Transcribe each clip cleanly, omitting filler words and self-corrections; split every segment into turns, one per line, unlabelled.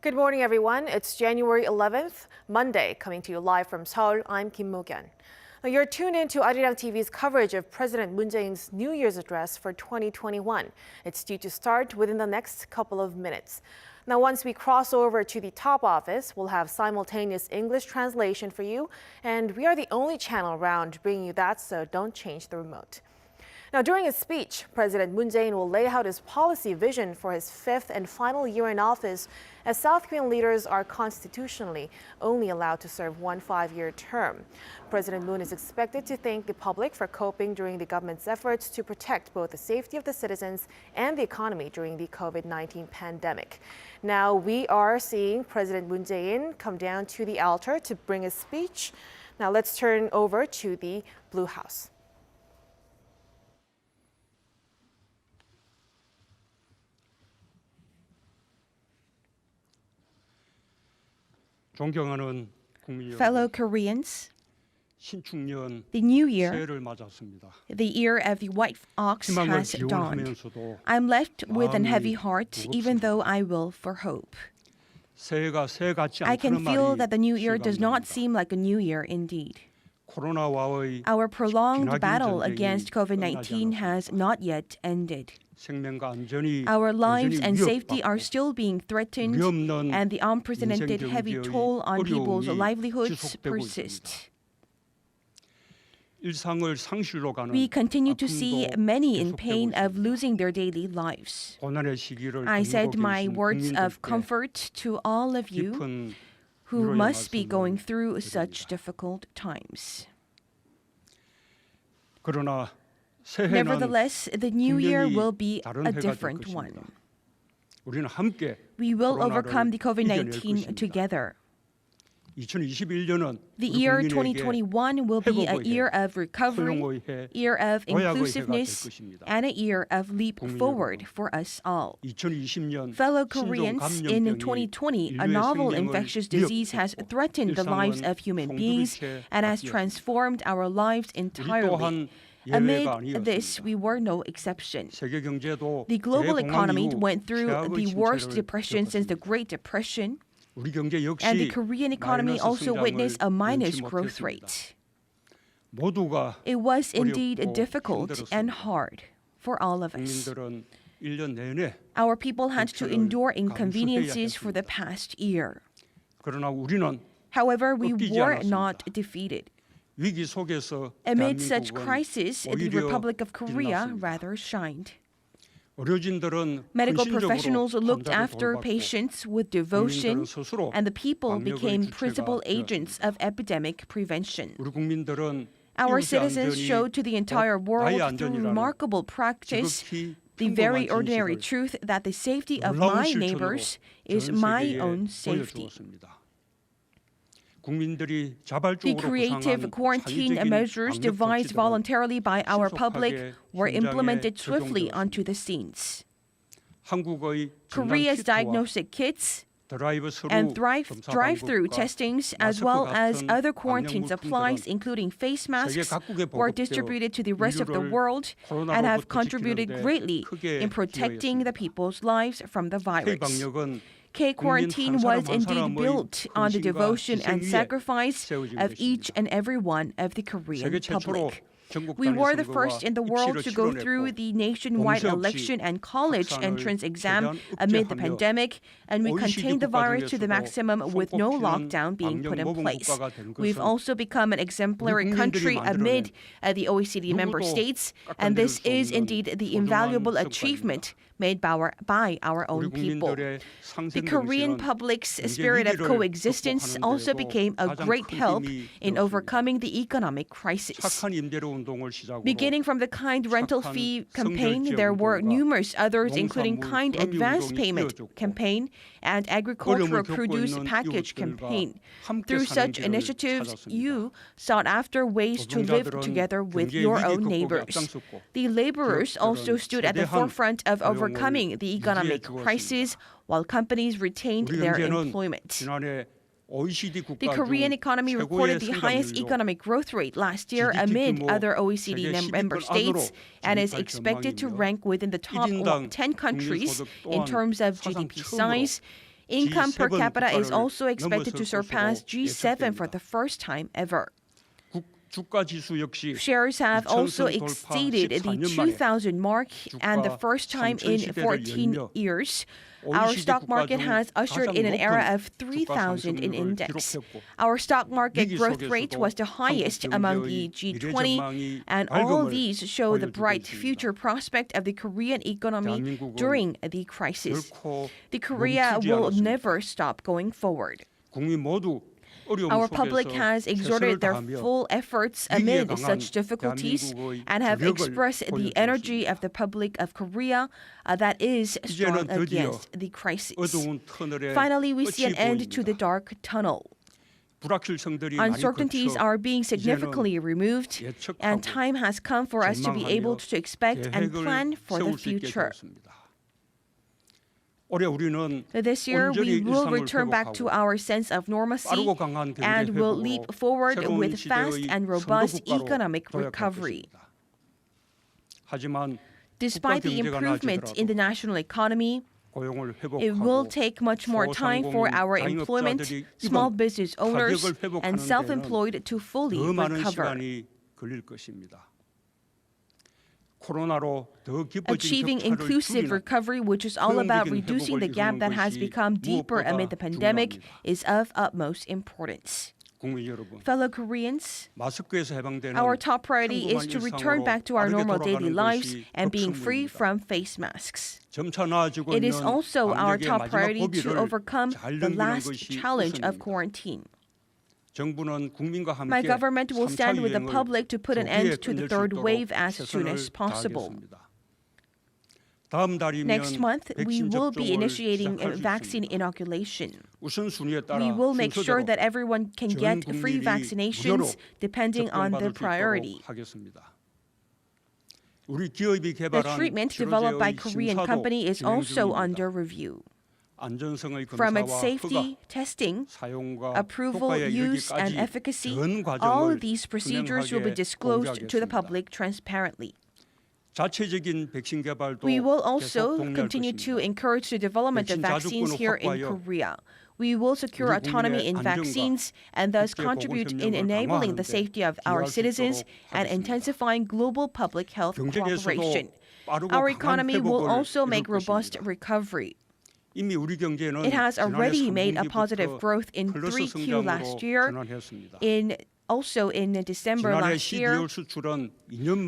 Good morning, everyone. It's January 11th, Monday, coming to you live from Seoul. I'm Kim Mo-kyun. You're tuned in to Arirang TV's coverage of President Moon Jae-in's New Year's address for 2021. It's due to start within the next couple of minutes. Now, once we cross over to the top office, we'll have simultaneous English translation for you, and we are the only channel around bringing you that, so don't change the remote. Now, during his speech, President Moon Jae-in will lay out his policy vision for his fifth and final year in office, as South Korean leaders are constitutionally only allowed to serve one 5-year term. President Moon is expected to thank the public for coping during the government's efforts to protect both the safety of the citizens and the economy during the COVID-19 pandemic. Now, we are seeing President Moon Jae-in come down to the altar to bring his speech. Now, let's turn over to the Blue House.
Fellow Koreans, the new year, the year of the white ox has dawned. I'm left with a heavy heart, even though I will for hope. I can feel that the new year does not seem like a new year indeed. Our prolonged battle against COVID-19 has not yet ended. Our lives and safety are still being threatened, and the unprecedented heavy toll on people's livelihoods persists. We continue to see many in pain of losing their daily lives. I said my words of comfort to all of you who must be going through such difficult times. Nevertheless, the new year will be a different one. We will overcome the COVID-19 together. The year 2021 will be a year of recovery, year of inclusiveness, and a year of leap forward for us all. Fellow Koreans, in 2020, a novel infectious disease has threatened the lives of human beings and has transformed our lives entirely. Amid this, we were no exception. The global economy went through the worst depression since the Great Depression, and the Korean economy also witnessed a minus growth rate. It was indeed difficult and hard for all of us. Our people had to endure inconveniences for the past year. However, we were not defeated. Amid such crisis, the Republic of Korea rather shined. Medical professionals looked after patients with devotion, and the people became principal agents of epidemic prevention. Our citizens showed to the entire world through remarkable practice the very ordinary truth that the safety of my neighbors is my own safety. The creative quarantine measures devised voluntarily by our public were implemented swiftly onto the scenes. Korea's diagnostic kits and drive-through testings, as well as other quarantine supplies, including face masks, were distributed to the rest of the world and have contributed greatly in protecting the people's lives from the virus. K-quarantine was indeed built on the devotion and sacrifice of each and every one of the Korean public. We were the first in the world to go through the nationwide election and college entrance exam amid the pandemic, and we contained the virus to the maximum with no lockdown being put in place. We've also become an exemplary country amid the OECD member states, and this is indeed the invaluable achievement made by our own people. The Korean public's spirit of coexistence also became a great help in overcoming the economic crisis. Beginning from the kind rental fee campaign, there were numerous others, including kind advance payment campaign and agricultural produce package campaign. Through such initiatives, you sought after ways to live together with your own neighbors. The laborers also stood at the forefront of overcoming the economic crisis while companies retained their employment. The Korean economy recorded the highest economic growth rate last year amid other OECD member states and is expected to rank within the top 10 countries in terms of GDP size. Income per capita is also expected to surpass G7 for the first time ever. Shares have also exceeded the 2,000 mark and the first time in 14 years. Our stock market has ushered in an era of 3,000 in index. Our stock market growth rate was the highest among the G20, and all these show the bright future prospect of the Korean economy during the crisis. The Korea will never stop going forward. Our public has exerted their full efforts amid such difficulties and have expressed the energy of the public of Korea that is strong against the crisis. Finally, we see an end to the dark tunnel. Uncertainties are being significantly removed, and time has come for us to be able to expect and plan for the future. This year, we will return back to our sense of normalcy and will leap forward with fast and robust economic recovery. Despite the improvement in the national economy, it will take much more time for our employment, small business owners, and self-employed to fully recover. Achieving inclusive recovery, which is all about reducing the gap that has become deeper amid the pandemic, is of utmost importance. Fellow Koreans, our top priority is to return back to our normal daily lives and being free from face masks. It is also our top priority to overcome the last challenge of quarantine. My government will stand with the public to put an end to the third wave as soon as possible. Next month, we will be initiating vaccine inoculation. We will make sure that everyone can get free vaccinations depending on their priority. The treatment developed by Korean company is also under review. From its safety, testing, approval, use, and efficacy, all of these procedures will be disclosed to the public transparently. We will also continue to encourage the development of vaccines here in Korea. We will secure autonomy in vaccines and thus contribute in enabling the safety of our citizens and intensifying global public health cooperation. Our economy will also make robust recovery. It has already made a positive growth in 3Q last year. Also in December last year,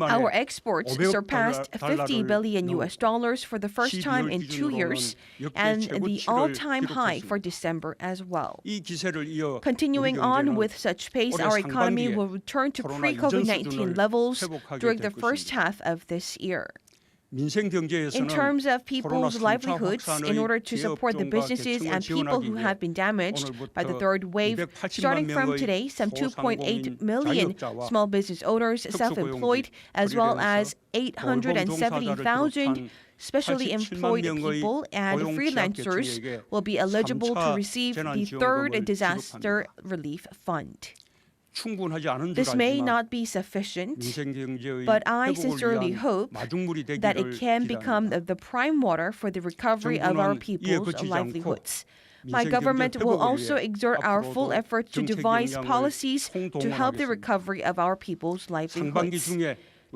our exports surpassed $50 billion for the first time in 2 years, and the all-time high for December as well. Continuing on with such pace, our economy will return to pre-COVID-19 levels during the first half of this year. In terms of people's livelihoods, in order to support the businesses and people who have been damaged by the third wave, starting from today, some 2.8 million small business owners, self-employed, as well as 870,000 specially employed people and freelancers will be eligible to receive the third disaster relief fund. This may not be sufficient, but I sincerely hope that it can become the prime mover for the recovery of our people's livelihoods. My government will also exert our full effort to devise policies to help the recovery of our people's livelihoods.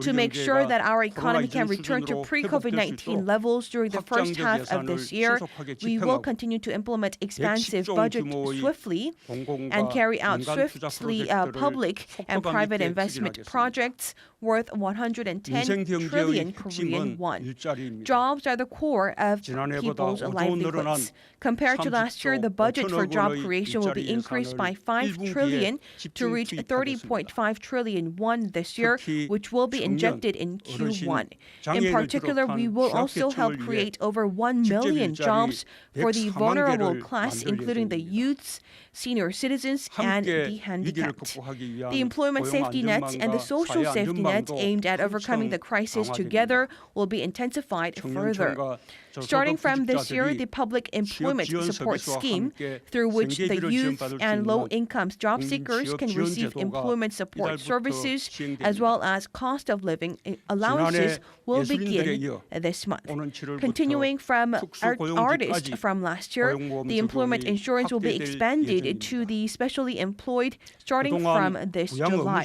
To make sure that our economy can return to pre-COVID-19 levels during the first half of this year, we will continue to implement expansive budget swiftly and carry out swiftly public and private investment projects worth 110 trillion Korean won. Jobs are the core of people's livelihoods. Compared to last year, the budget for job creation will be increased by 5 trillion to reach 30.5 trillion won this year, which will be injected in Q1. In particular, we will also help create over 1 million jobs for the vulnerable class, including the youths, senior citizens, and the handicapped. The employment safety net and the social safety net aimed at overcoming the crisis together will be intensified further. Starting from this year, the Public Employment Support Scheme, through which the youth and low-income job seekers can receive employment support services as well as cost of living allowances, will begin this month. Continuing from artists from last year, the employment insurance will be expanded to the specially employed starting from this July.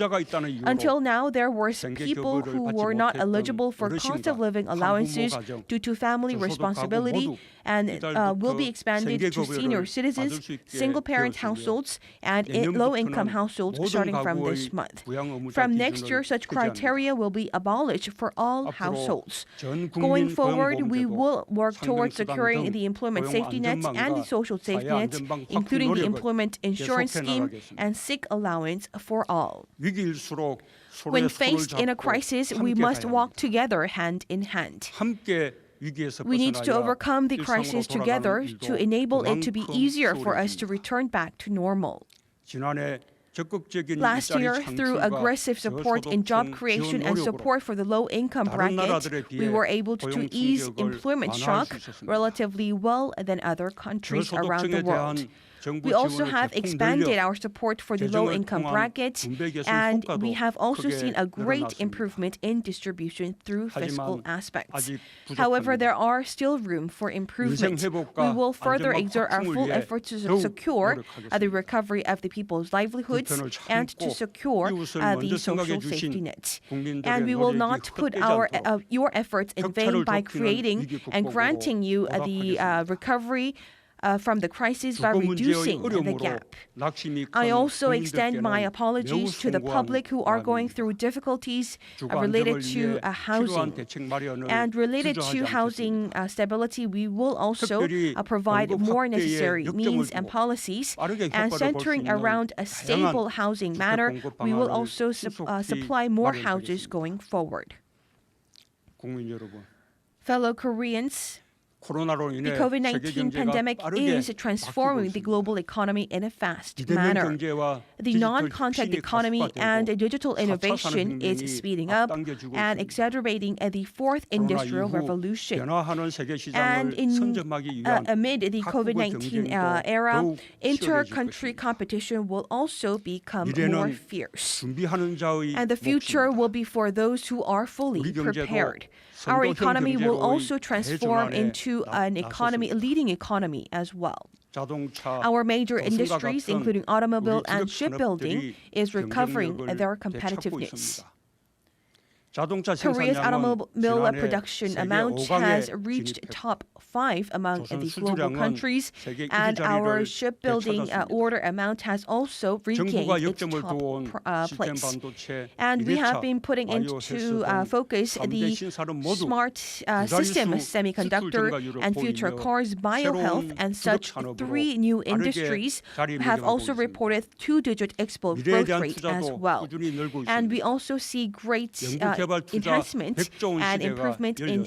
Until now, there were people who were not eligible for cost of living allowances due to family responsibility and will be expanded to senior citizens, single-parent households, and low-income households starting from this month. From next year, such criteria will be abolished for all households. Going forward, we will work towards securing the employment safety nets and the social safety nets, including the employment insurance scheme and sick allowance for all. When faced in a crisis, we must walk together hand in hand. We need to overcome the crisis together to enable it to be easier for us to return back to normal. Last year, through aggressive support in job creation and support for the low-income bracket, we were able to ease employment shock relatively well than other countries around the world. We also have expanded our support for the low-income bracket, and we have also seen a great improvement in distribution through fiscal aspects. However, there are still room for improvement. We will further exert our full efforts to secure the recovery of the people's livelihoods and to secure the social safety nets. And we will not put your efforts in vain by creating and granting you the recovery from the crisis by reducing the gap. I also extend my apologies to the public who are going through difficulties related to housing. And related to housing stability, we will also provide more necessary means and policies. And centering around a stable housing manner, we will also supply more houses going forward. Fellow Koreans, the COVID-19 pandemic is transforming the global economy in a fast manner. The non-contact economy and digital innovation is speeding up and exacerbating the fourth industrial revolution. And amid the COVID-19 era, inter-country competition will also become more fierce. And the future will be for those who are fully prepared. Our economy will also transform into a leading economy as well. Our major industries, including automobile and shipbuilding, is recovering their competitiveness. Korea's automobile production amount has reached top 5 among the global countries, and our shipbuilding order amount has also regained its top place. And we have been putting into focus the smart systems, semiconductor, and future cars, biohealth, and such 3 new industries have also reported 2-digit export growth rate as well. And we also see great enhancement and improvement in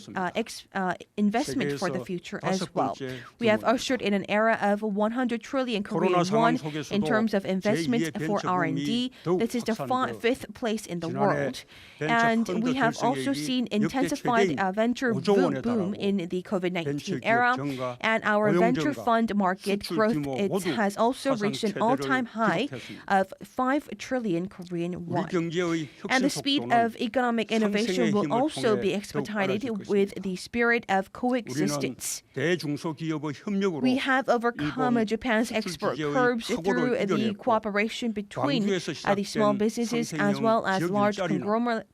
investment for the future as well. We have ushered in an era of 100 trillion Korean won in terms of investment for R&D. This is the 5th place in the world. And we have also seen intensified venture boom in the COVID-19 era. And our venture fund market growth has also reached an all-time high of 5 trillion Korean won. And the speed of economic innovation will also be expedited with the spirit of coexistence. We have overcome Japan's export curbs through the cooperation between the small businesses as well as large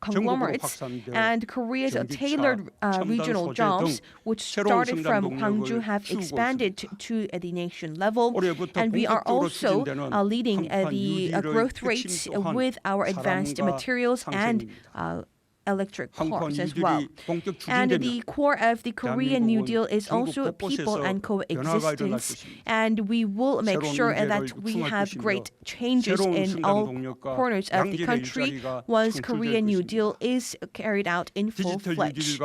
conglomerates, and Korea's tailored regional jobs, which started from Gwangju, have expanded to the nation level. And we are also leading the growth rates with our advanced materials and electric cars as well. And the core of the Korean New Deal is also people and coexistence. And we will make sure that we have great changes in all corners of the country once Korean New Deal is carried out in full-fledged.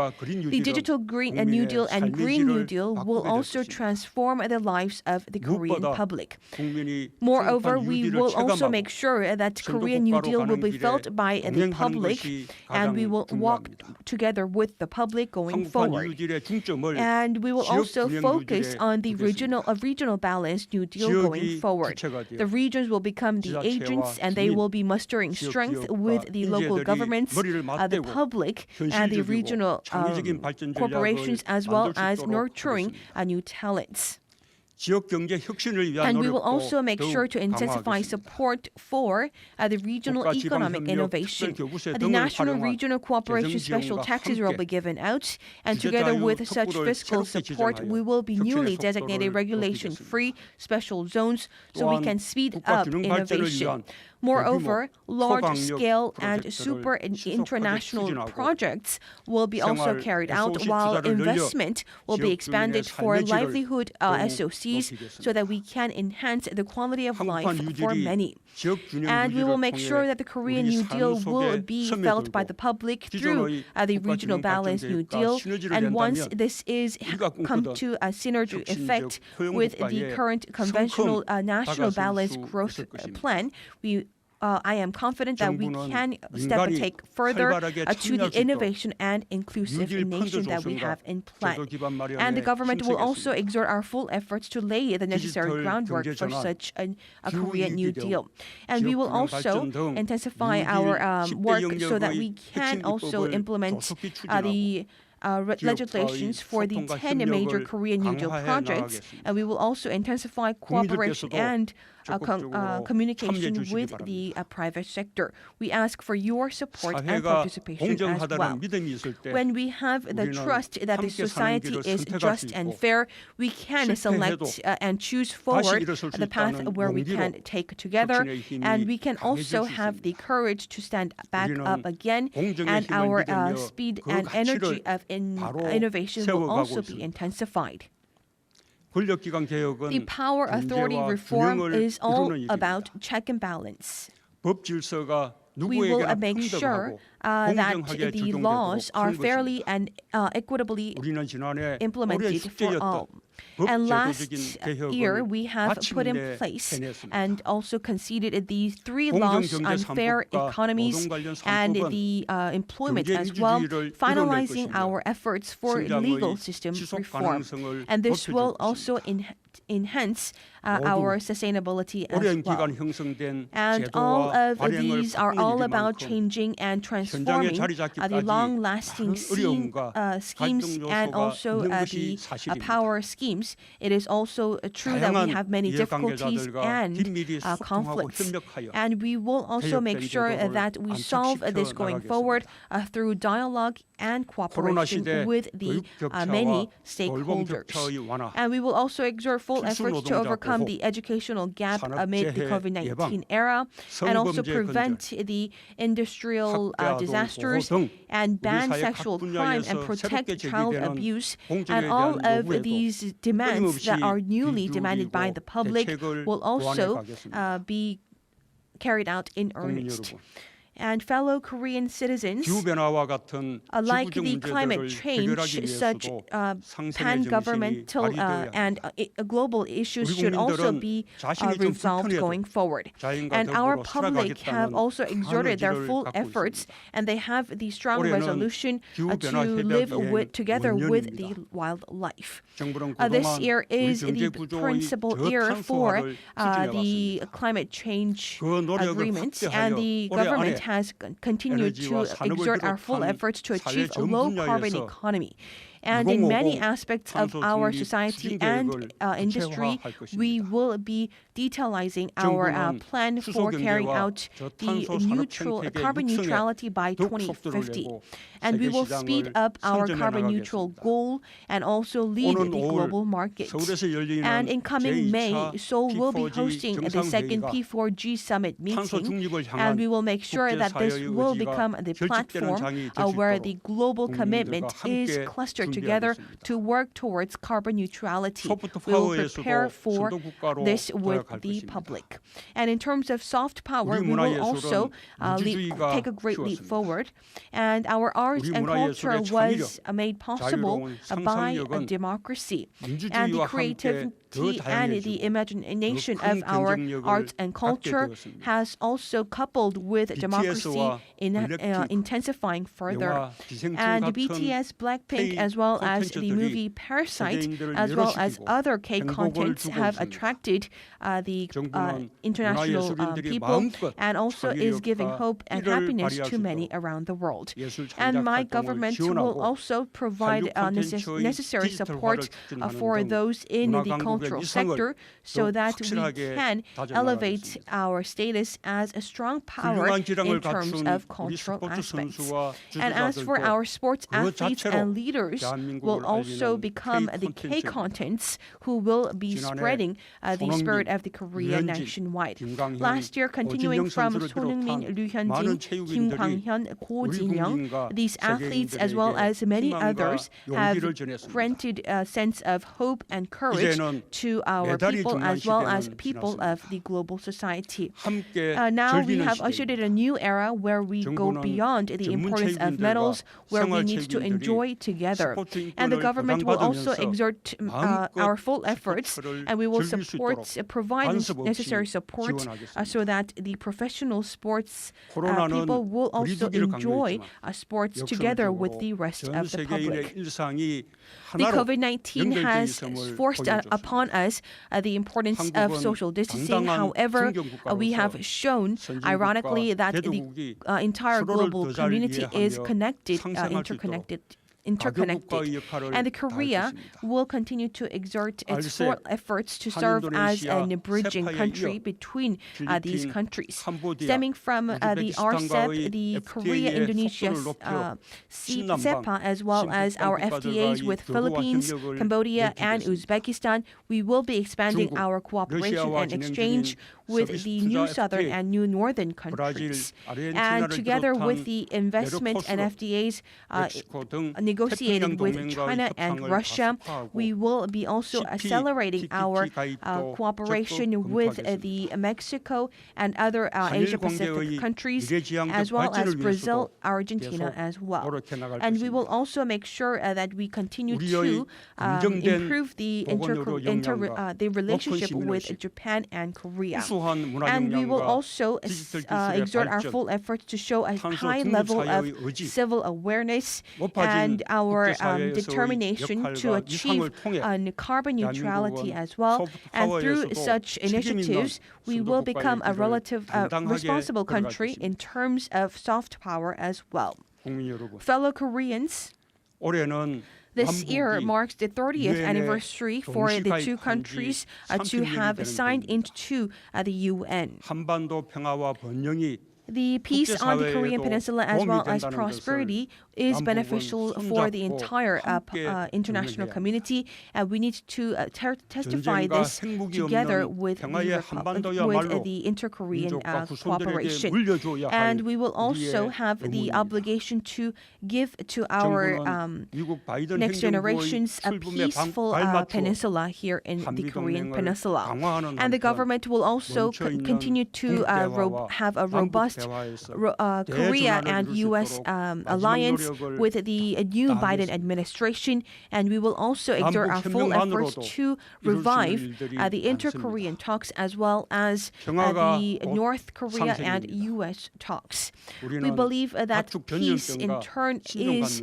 The Digital Green New Deal and Green New Deal will also transform the lives of the Korean public. Moreover, we will also make sure that Korean New Deal will be felt by the public, and we will will walk together with the public going forward. And we will also focus on the regional balanced New Deal going forward. The regions will become the agents, and they will be mustering strength with the local governments, the public, and the regional corporations, as well as nurturing new talents. And we will also make sure to intensify support for the regional economic innovation. The national regional cooperation special taxes will be given out, and together with such fiscal support, we will be newly designated regulation-free special zones so we can speed up innovation. Moreover, large-scale and super international projects will be also carried out, while investment will be expanded for livelihood SOCs so that we can enhance the quality of life for many. And we will make sure that the Korean New Deal will be felt by the public through the regional balanced New Deal. And once this is come to a synergy effect with the current conventional national balanced growth plan, I am confident that we can take further to the innovation and inclusive nation that we have in plan. And the government will also exert our full efforts to lay the necessary groundwork for such a Korean New Deal. And we will also intensify our work so that we can also implement the legislations for the 10 major Korean New Deal projects, and we will also intensify cooperation and communication with the private sector. We ask for your support and participation as well. When we have the trust that the society is just and fair, we can select and choose forward the path where we can take together, and we can also have the courage to stand back up again, and our speed and energy of innovation will also be intensified. The power authority reform is all about check and balance. We will make sure that the laws are fairly and equitably implemented for all. And last year, we have put in place and also conceded the 3 laws on fair economies and the employment as well, finalizing our efforts for legal system reform. And this will also enhance our sustainability as well. And all of these are all about changing and transforming the long-lasting schemes and also the power schemes. It is also true that we have many difficulties and conflicts. And we will also make sure that we solve this going forward through dialogue and cooperation with the many stakeholders. And we will also exert full efforts to overcome the educational gap amid the COVID-19 era, and also prevent the industrial disasters, and ban sexual crime and protect child abuse. And all of these demands that are newly demanded by the public will also be carried out in earnest. And fellow Korean citizens, like the climate change, such pan-governmental and global issues should also be resolved going forward. And our public have also exerted their full efforts, and they have the strong resolution to live together with the wildlife. This year is the principal year for the climate change agreement, and the government has continued to exert our full efforts to achieve a low-carbon economy. And in many aspects of our society and industry, we will be detailing our plan for carrying out the carbon neutrality by 2050. And we will speed up our carbon neutral goal and also lead the global market. And in coming May, Seoul will be hosting the second P4G summit meeting, and we will make sure that this will become the platform where the global commitment is clustered together to work towards carbon neutrality. We will prepare for this with the public. And in terms of soft power, we will also take a great leap forward. And our arts and culture was made possible by democracy. And the creativity creativity and the imagination of our arts and culture has also coupled with democracy in intensifying further. And BTS, Blackpink, as well as the movie Parasite, as well as other K-contents have attracted the international people and also is giving hope and happiness to many around the world. And my government will also provide necessary support for those in the cultural sector so that we can elevate our status as a strong power in terms of cultural aspects. And as for our sports athletes and leaders, will also become the K-contents who will be spreading the spirit of the Korea nationwide. Last year, continuing from Son Heung-min, Lee Hyun-jin, Kim Kwang-hyun, Ko Jin-young, these athletes as well as many others have granted a sense of hope and courage to our people as well as people of the global society. Now we have ushered in a new era where we go beyond the importance of medals, where we need to enjoy together. And the government will also exert our full efforts, and we will provide necessary support so that the professional sports people will also enjoy sports together with the rest of the public. The COVID-19 has forced upon us the importance of social distancing. However, we have shown, ironically, that the entire global community is interconnected. And Korea will continue to exert its full efforts to serve as a bridging country between these countries. Stemming from the RCEP, the Korea-Indonesia CEPA, as well as our FTAs with Philippines, Cambodia, and Uzbekistan, we will be expanding our cooperation and exchange with the new southern and new northern countries. And together with the investment and FTAs negotiated with China and Russia, we will be also accelerating our cooperation with the Mexico and other Asia-Pacific countries, as well as Brazil, Argentina as well. And we will also make sure that we continue to improve the relationship with Japan and Korea. And we will also exert our full efforts to show a high level of civil awareness and our determination to achieve carbon neutrality as well. And through such initiatives, we will become a responsible country in terms of soft power as well. Fellow Koreans, this year marks the 30th anniversary for the two countries to have signed into the UN. The peace on the Korean Peninsula as well as prosperity is beneficial for the entire international community, and we need to testify this together with the inter-Korean cooperation. And we will also have the obligation to give to our next generations a peaceful peninsula here in the Korean Peninsula. And the government will also continue to have a robust Korea and U.S. alliance with the new Biden administration, and we will also exert our full efforts to revive the inter-Korean talks as well as the North Korea and U.S. talks. We believe that peace in turn is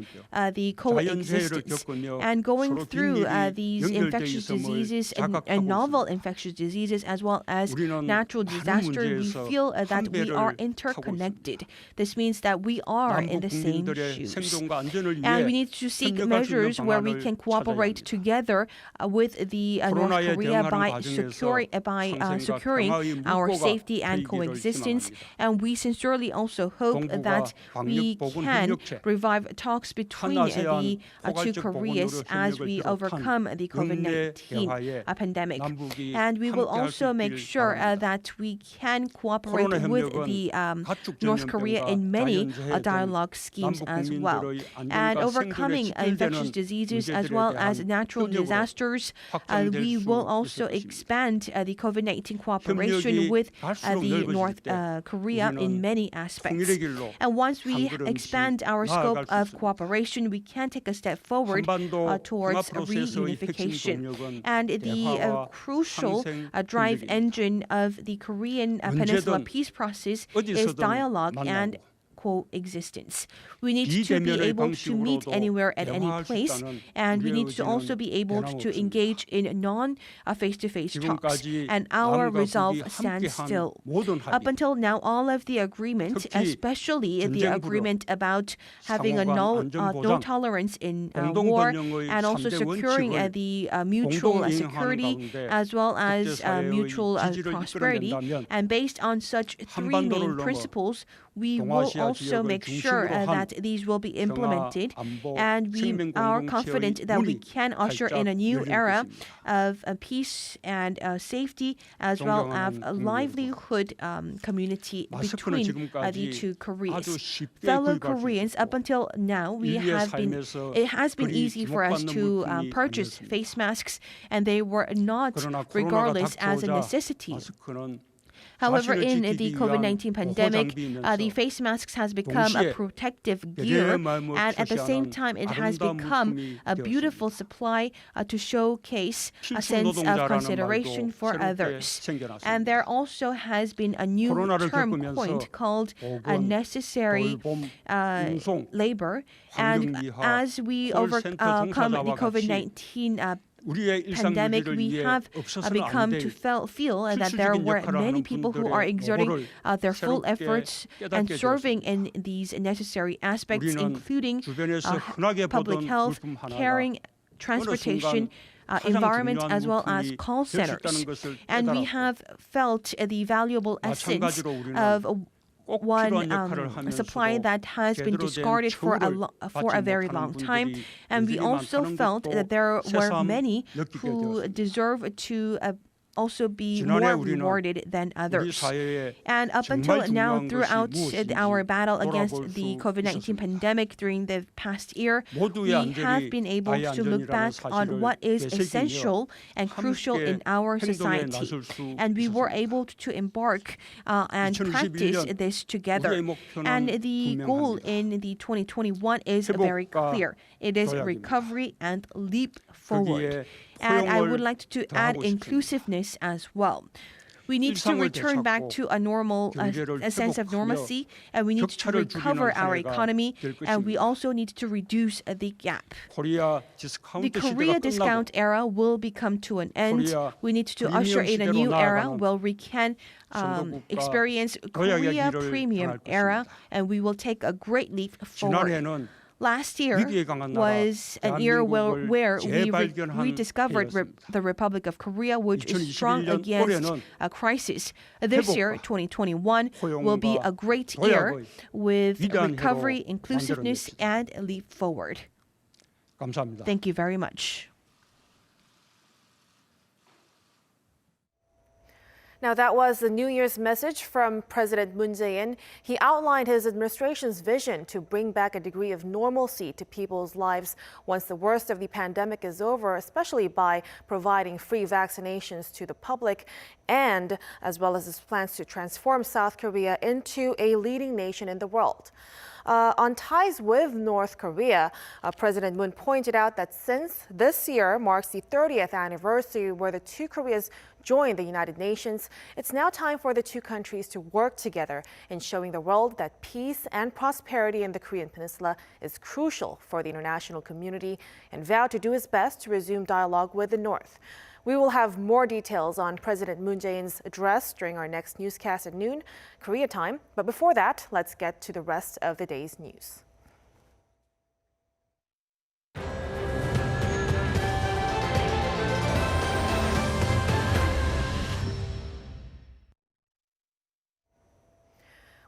the coexistence, and going through these infectious diseases and novel infectious diseases as well as natural disasters, we feel that we are interconnected. This means that we are in the same shoes. And we need to seek measures where we can cooperate together with the North Korea by securing our safety and coexistence. And we sincerely also hope that we can revive talks between the two Koreas as we overcome the COVID-19 pandemic. And we will also make sure that we can cooperate with the North Korea in many dialogue schemes as well. And overcoming infectious diseases as well as natural disasters, we will also expand the COVID-19 cooperation with the North Korea in many aspects. And once we expand our scope of cooperation, we can take a step forward towards reunification. And the crucial drive engine of the Korean Peninsula peace process is dialogue and coexistence. We need to be able to meet anywhere at any place, and we need to also be able to engage in non-face-to-face talks. And our resolve stands still. Up until now, all of the agreement, especially the agreement about having a no tolerance in war, and also securing the mutual security as well as mutual prosperity, and based on such three main principles, we will also make sure that these will be implemented, and we are confident that we can usher in a new era of peace and safety as well as a livelihood community between the two Koreas. Fellow Koreans, up until now, it has been easy for us to purchase face masks, and they were not regarded as a necessity. However, in the COVID-19 pandemic, the face masks has become a protective gear, and at the same time, it has become a beautiful supply to showcase a sense of consideration for others. And there also has been a new term coined called necessary labor. And as we overcome the COVID-19 pandemic, we have become to feel that there were many people who are exerting their full efforts and serving in these necessary aspects, including public health, caring, transportation, environment, as well as call centers. And we have felt the valuable essence of one supply that has been discarded for a very long time. And we also felt that there were many who deserve to also be more rewarded than others. And up until now, throughout our battle against the COVID-19 pandemic during the past year, we have been able to look back on what is essential and crucial in our society. And we were able to embark and practice this together. And the goal in the 2021 is very clear. It is recovery and leap forward. And I would like to add inclusiveness as well. We need to return back to a sense of normalcy, and we need to recover our economy, and we also need to reduce the gap. The Korea discount era will become to an end. We need to usher in a new era where we can experience Korea premium era, and we will take a great leap forward. Last year was an year where we rediscovered the Republic of Korea, which is strong against a crisis. This year, 2021, will be a great year with recovery, inclusiveness, and a leap forward. Thank you very much.
Now, that was the New Year's message from President Moon Jae-in. He outlined his administration's vision to bring back a degree of normalcy to people's lives once the worst of the pandemic is over, especially by providing free vaccinations to the public, and as well as his plans to transform South Korea into a leading nation in the world. On ties with North Korea, President Moon pointed out that since this year marks the 30th anniversary where the two Koreas joined the United Nations, it's now time for the two countries to work together in showing the world that peace and prosperity in the Korean Peninsula is crucial for the international community, and vowed to do his best to resume dialogue with the North. We will have more details on President Moon Jae-in's address during our next newscast at noon, Korea time. But before that, let's get to the rest of the day's news.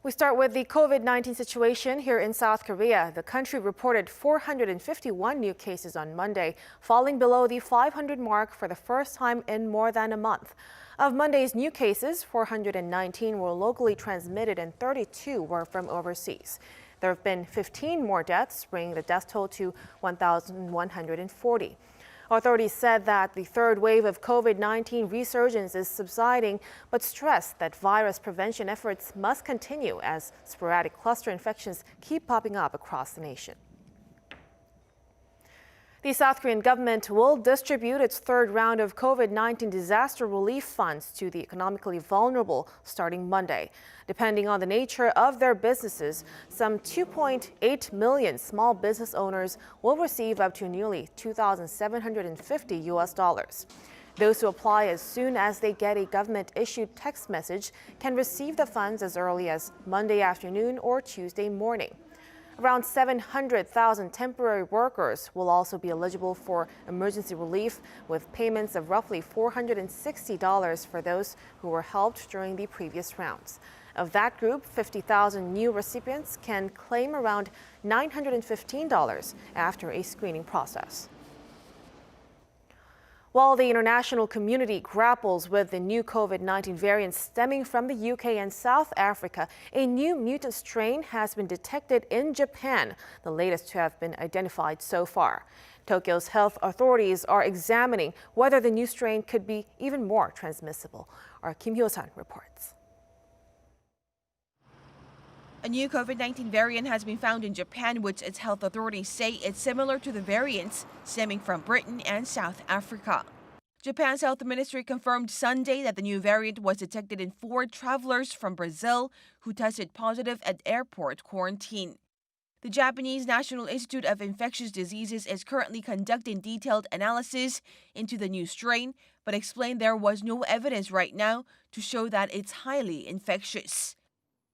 We start with the COVID-19 situation here in South Korea. The country reported 451 new cases on Monday, falling below the 500 mark for the first time in more than a month. Of Monday's new cases, 419 were locally transmitted and 32 were from overseas. There have been 15 more deaths, bringing the death toll to 1,140. Authorities said that the third wave of COVID-19 resurgence is subsiding, but stressed that virus prevention efforts must continue as sporadic cluster infections keep popping up across the nation. The South Korean government will distribute its third round of COVID-19 disaster relief funds to the economically vulnerable starting Monday. Depending on the nature of their businesses, some 2.8 million small business owners will receive up to nearly $2,750. Those who apply as soon as they get a government-issued text message can receive the funds as early as Monday afternoon or Tuesday morning. Around 700,000 temporary workers will also be eligible for emergency relief, with payments of roughly $460 for those who were helped during the previous rounds. Of that group, 50,000 new recipients can claim around $915 after a screening process. While the international community grapples with the new COVID-19 variants stemming from the UK and South Africa, a new mutant strain has been detected in Japan, the latest to have been identified so far. Tokyo's health authorities are examining whether the new strain could be even more transmissible. Our Kim Hyo-sun reports.
A new COVID-19 variant has been found in Japan, which its health authorities say is similar to the variants stemming from Britain and South Africa. Japan's health ministry confirmed Sunday that the new variant was detected in 4 travelers from Brazil who tested positive at airport quarantine. The Japanese National Institute of Infectious Diseases is currently conducting detailed analysis into the new strain, but explained there was no evidence right now to show that it's highly infectious.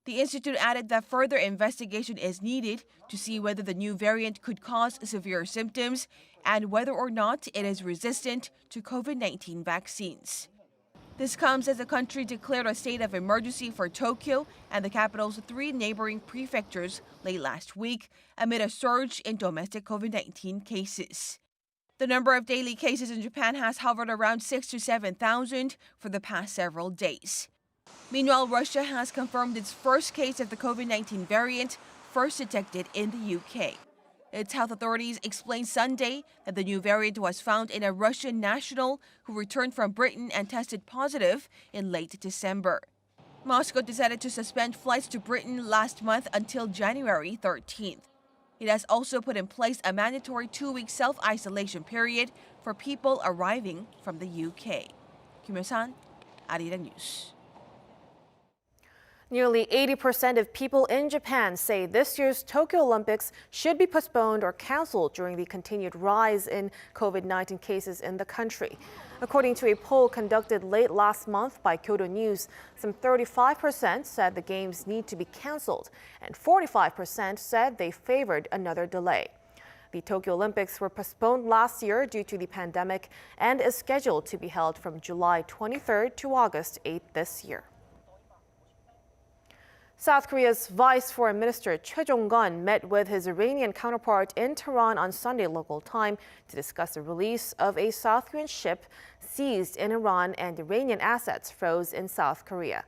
The institute added that further investigation is needed to see whether the new variant could cause severe symptoms and whether or not it is resistant to COVID-19 vaccines. This comes as the country declared a state of emergency for Tokyo and the capital's 3 neighboring prefectures late last week amid a surge in domestic COVID-19 cases. The number of daily cases in Japan has hovered around 6,000 to 7,000 for the past several days. Meanwhile, Russia has confirmed its first case of the COVID-19 variant, first detected in the UK. Its health authorities explained Sunday that the new variant was found in a Russian national who returned from Britain and tested positive in late December. Moscow decided to suspend flights to Britain last month until January 13th. It has also put in place a mandatory 2-week self-isolation period for people arriving from the UK. Kim Hyo-sun, Arirang News.
Nearly 80% of people in Japan say this year's Tokyo Olympics should be postponed or canceled during the continued rise in COVID-19 cases in the country. According to a poll conducted late last month by Kyodo News, some 35% said the games need to be canceled, and 45% said they favored another delay. The Tokyo Olympics were postponed last year due to the pandemic and is scheduled to be held from July 23rd to August 8th this year. South Korea's Vice Foreign Minister Jong-un met with his Iranian counterpart in Tehran on Sunday local time to discuss the release of a South Korean ship seized in Iran and Iranian assets froze in South Korea.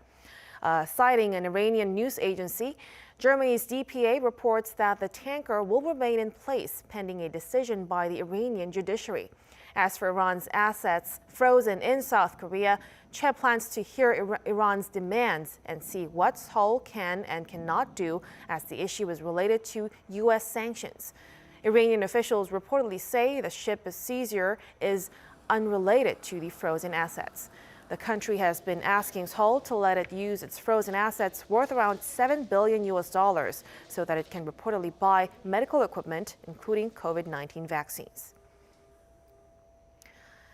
Citing an Iranian news agency, Germany's DPA reports that the tanker will remain in place pending a decision by the Iranian judiciary. As for Iran's assets frozen in South Korea, Che plans to hear Iran's demands and see what Seoul can and cannot do, as the issue is related to U.S. sanctions. Iranian officials reportedly say the ship's seizure is unrelated to the frozen assets. The country has been asking Seoul to let it use its frozen assets worth around $7 billion so that it can reportedly buy medical equipment, including COVID-19 vaccines.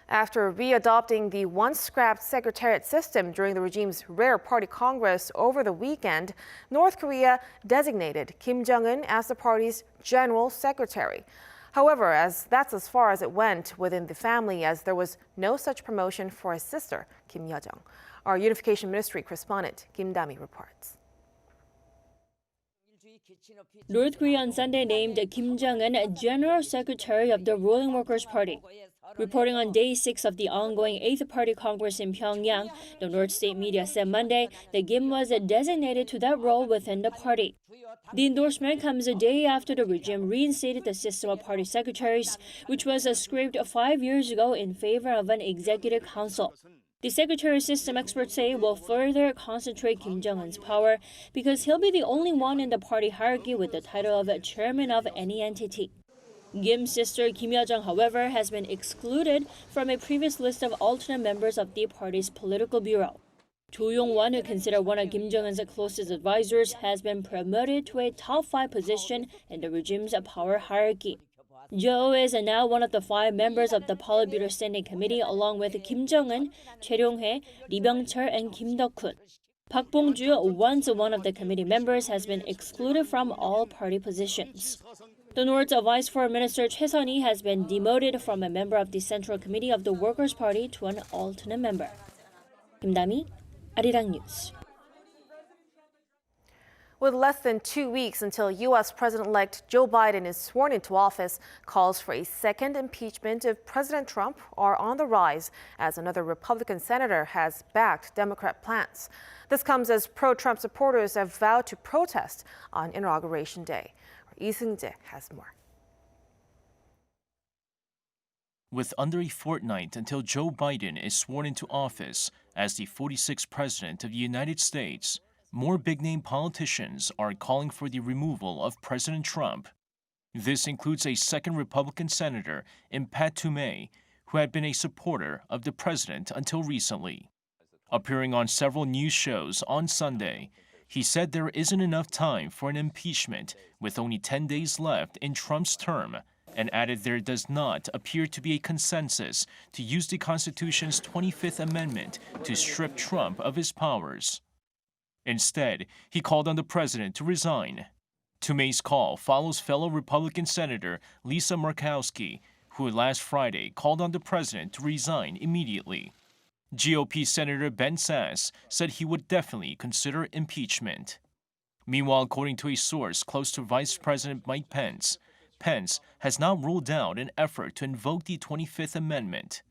After readopting the once-scrapped secretariat system during the regime's rare party congress over the weekend, North Korea designated Kim Jong-un as the party's general secretary. However, that's as far as it went within the family, as there was no such promotion for his sister, Youn Yuh-jeong. Our Unification Ministry correspondent, Kim Dami, reports.
North Korea on Sunday named Kim Jong-un General Secretary of the ruling Workers' Party. Reporting on Day 6 of the ongoing 8th Party Congress in Pyongyang, the North State media said Monday that Kim was designated to that role within the party. The endorsement comes a day after the regime reinstated the system of party secretaries, which was scrapped 5 years ago in favor of an executive council. The secretary system experts say will further concentrate Kim Jong-un's power because he'll be the only one in the party hierarchy with the title of chairman of any entity. Kim's sister Kim Yo-jeong, however, has been excluded from a previous list of alternate members of the party's political bureau. Jo Yong-won, who considered one of Kim Jong-un's closest advisors, has been promoted to a top 5 position in the regime's power hierarchy. Jo is now one of the 5 members of the Politburo Standing Committee, along with Kim Jong-un, Choi Ryong-hae, Lee Byung-chul, and Kim Duk-hun. Park Bong-ju, once one of the committee members, has been excluded from all party positions. The North's Vice Foreign Minister Choi Sun-hee has been demoted from a member of the Central Committee of the Workers' Party to an alternate member. Kim Da-mi, Arirang News.
With less than 2 weeks until U.S. President-elect Joe Biden is sworn into office, calls for a second impeachment of President Trump are on the rise as another Republican senator has backed Democrat plans. This comes as pro-Trump supporters have vowed to protest on Inauguration Day. Lee Seung-jae has more.
With under a fortnight until Joe Biden is sworn into office as the 46th President of the United States, more big-name politicians are calling for the removal of President Trump. This includes a second Republican senator in Pat Toomey, who had been a supporter of the president until recently. Appearing on several news shows on Sunday, he said there isn't enough time for an impeachment with only 10 days left in Trump's term, and added there does not appear to be a consensus to use the Constitution's 25th Amendment to strip Trump of his powers. Instead, he called on the president to resign. Toomey's call follows fellow Republican Senator Lisa Murkowski, who last Friday called on the president to resign immediately. GOP Senator Ben Sasse said he would definitely consider impeachment. Meanwhile, according to a source close to Vice President Mike Pence, Pence has not ruled out an effort to invoke the 25th Amendment.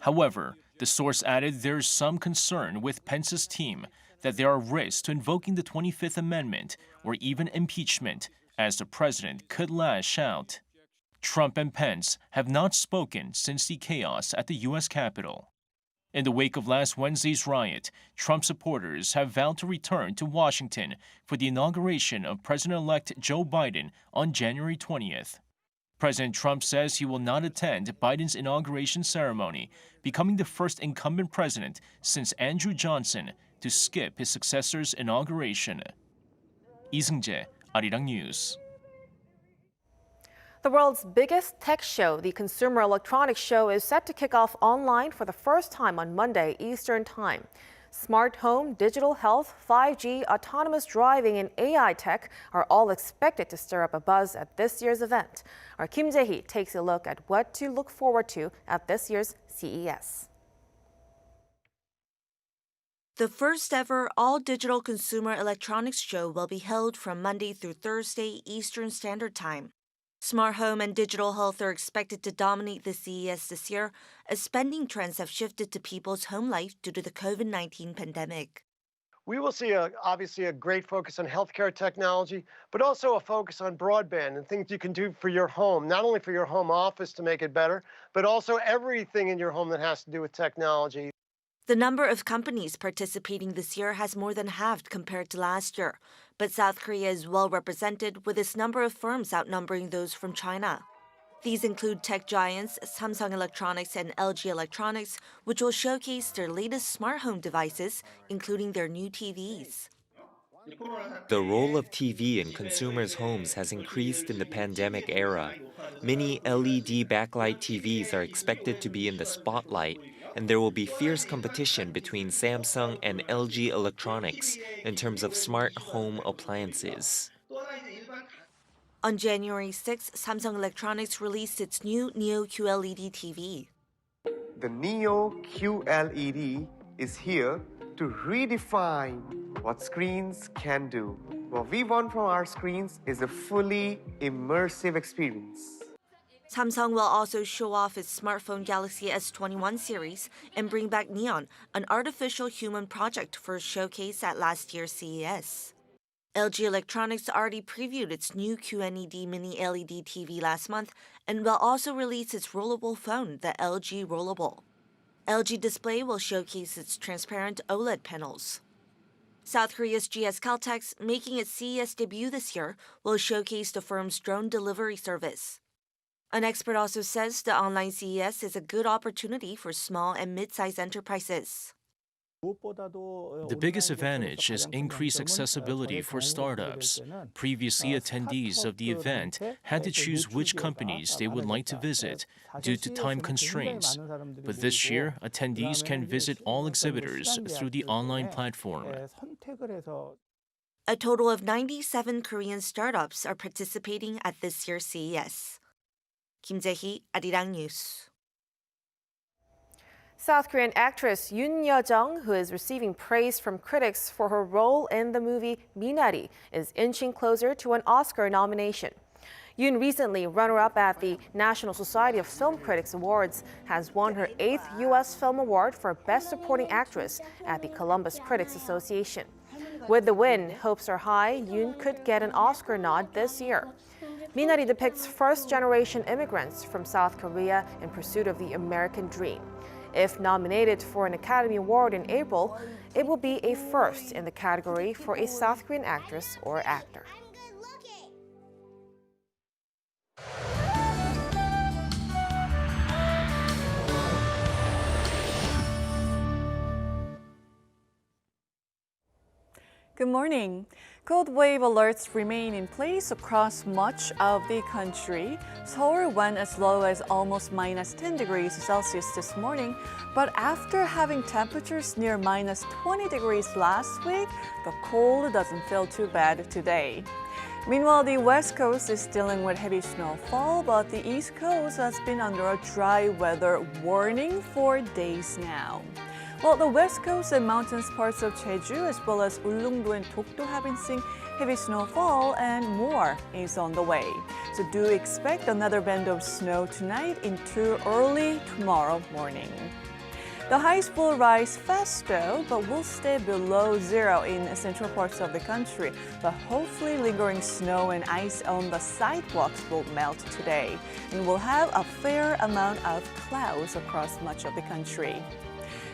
However, the source added there's some concern with Pence's team that there are risks to invoking the 25th Amendment or even impeachment, as the president could lash out. Trump and Pence have not spoken since the chaos at the U.S. Capitol. In the wake of last Wednesday's riot, Trump supporters have vowed to return to Washington for the inauguration of President-elect Joe Biden on January 20th. President Trump says he will not attend Biden's inauguration ceremony, becoming the first incumbent president since Andrew Johnson to skip his successor's inauguration. Lee Seung-jae, Arirang News.
The world's biggest tech show, the Consumer Electronics Show, is set to kick off online for the first time on Monday, Eastern Time. Smart home, digital health, 5G, autonomous driving, and AI tech are all expected to stir up a buzz at this year's event. Our Kim Jae-hee takes a look at what to look forward to at this year's CES.
The first ever all-digital consumer electronics show will be held from Monday through Thursday Eastern Standard Time. Smart home and digital health are expected to dominate the CES this year, as spending trends have shifted to people's home life due to the COVID-19 pandemic.
We will see obviously a great focus on healthcare technology, but also a focus on broadband and things you can do for your home, not only for your home office to make it better, but also everything in your home that has to do with technology.
The number of companies participating this year has more than halved compared to last year, but South Korea is well represented with its number of firms outnumbering those from China. These include tech giants Samsung Electronics and LG Electronics, which will showcase their latest smart home devices, including their new TVs.
The role of TV in consumers' homes has increased in the pandemic era. Mini LED backlight TVs are expected to be in the spotlight, and there will be fierce competition between Samsung and LG Electronics in terms of smart home appliances.
On January 6, Samsung Electronics released its new Neo QLED TV.
The Neo QLED is here to redefine what screens can do. What we want from our screens is a fully immersive experience.
Samsung will also show off its smartphone Galaxy S21 series and bring back Neon, an artificial human project for a showcase at last year's CES. LG Electronics already previewed its new QLED mini LED TV last month and will also release its rollable phone, the LG Rollable. LG Display will showcase its transparent OLED panels. South Korea's GS Caltex, making its CES debut this year, will showcase the firm's drone delivery service. An expert also says the online CES is a good opportunity for small and mid-sized enterprises.
The biggest advantage is increased accessibility for startups. Previously, attendees of the event had to choose which companies they would like to visit due to time constraints. But this year, attendees can visit all exhibitors through the online platform.
A total of 97 Korean startups are participating at this year's CES. Kim Jae-hee, Arirang News.
South Korean actress Youn Yuh-jeong, who is receiving praise from critics for her role in the movie Minari, is inching closer to an Oscar nomination. Youn, recently runner-up at the National Society of Film Critics Awards, has won her 8th U.S. Film Award for Best Supporting Actress at the Columbus Critics Association. With the win, hopes are high Youn could get an Oscar nod this year. Minari depicts first-generation immigrants from South Korea in pursuit of the American dream. If nominated for an Academy Award in April, it will be a first in the category for a South Korean actress or actor.
Good morning. Cold wave alerts remain in place across much of the country. Seoul went as low as almost minus 10 degrees Celsius this morning, but after having temperatures near minus 20 degrees last week, the cold doesn't feel too bad today. Meanwhile, the West Coast is dealing with heavy snowfall, but the East Coast has been under a dry weather warning for days now. Well, the West Coast and mountainous parts of Jeju, as well as Ulleungdo and Dokdo, have been seeing heavy snowfall, and more is on the way. So do expect another band of snow tonight into early tomorrow morning. The highs will rise fast though, but will stay below zero in central parts of the country. But hopefully lingering snow and ice on the sidewalks will melt today, and we'll have a fair amount of clouds across much of the country.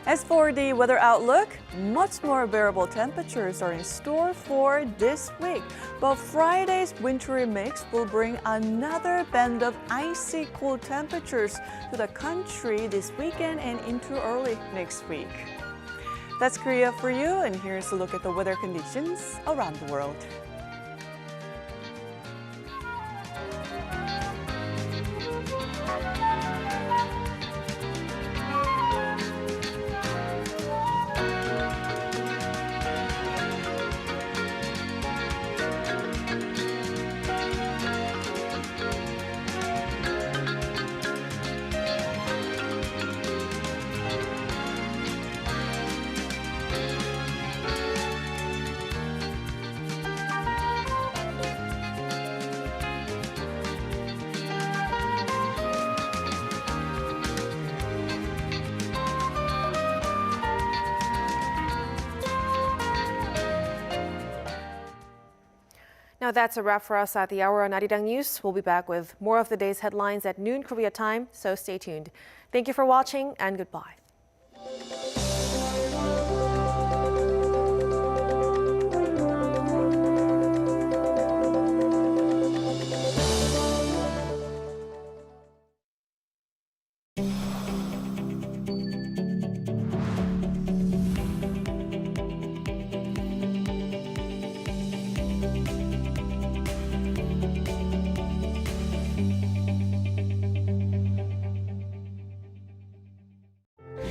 As for the weather outlook, much more bearable temperatures are in store for this week. But Friday's wintry mix will bring another band of icy cold temperatures to the country this weekend and into early next week. That's Korea for you, and here's a look at the weather conditions around the world.
Now that's a wrap for us at the hour on Arirang News. We'll be back with more of the day's headlines at noon Korea time, so stay tuned. Thank you for watching, and goodbye.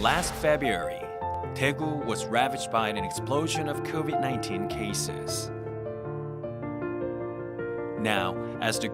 Last February, Daegu was ravaged by an explosion of COVID-19 cases. Now, as the